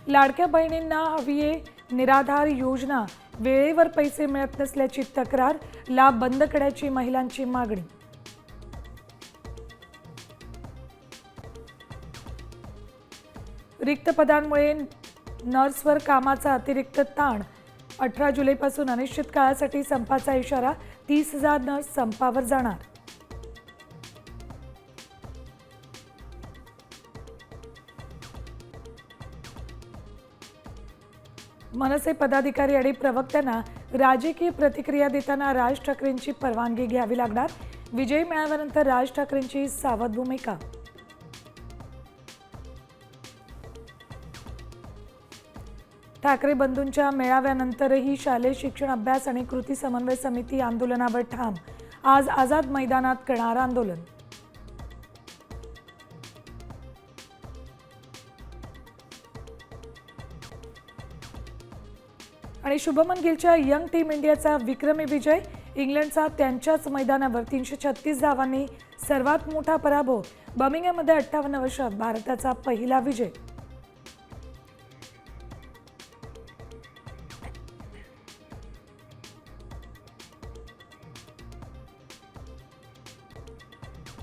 लाडक्या बहिणींना हवीये निराधार योजना, वेळेवर पैसे मिळत नसल्याची तक्रार, लाभ बंद करण्याची महिलांची मागणी. रिक्त पदांमुळे नर्सवर कामाचा अतिरिक्त ताण, 18 जुलैपासून अनिश्चित काळासाठी संपाचा इशारा, 30,000 नर्स संपावर जाणार. मनसे पदाधिकारी आणि प्रवक्त्यांना राजकीय प्रतिक्रिया देताना राज ठाकरेंची परवानगी घ्यावी लागणार, विजय मिळाल्यानंतर राज ठाकरेंची सावध भूमिका. ठाकरे बंधूंच्या मेळाव्यानंतरही शालेय शिक्षण अभ्यास आणि कृती समन्वय समिती आंदोलनावर ठाम, आज आझाद मैदानात करणार आंदोलन. आणि शुभमन गिलच्या यंग टीम इंडियाचा विक्रमी विजय, इंग्लंडचा त्यांच्याच मैदानावर 336 धावांनी सर्वात मोठा पराभव, बर्मिंगहॅममध्ये 58 वर्षात भारताचा पहिला विजय.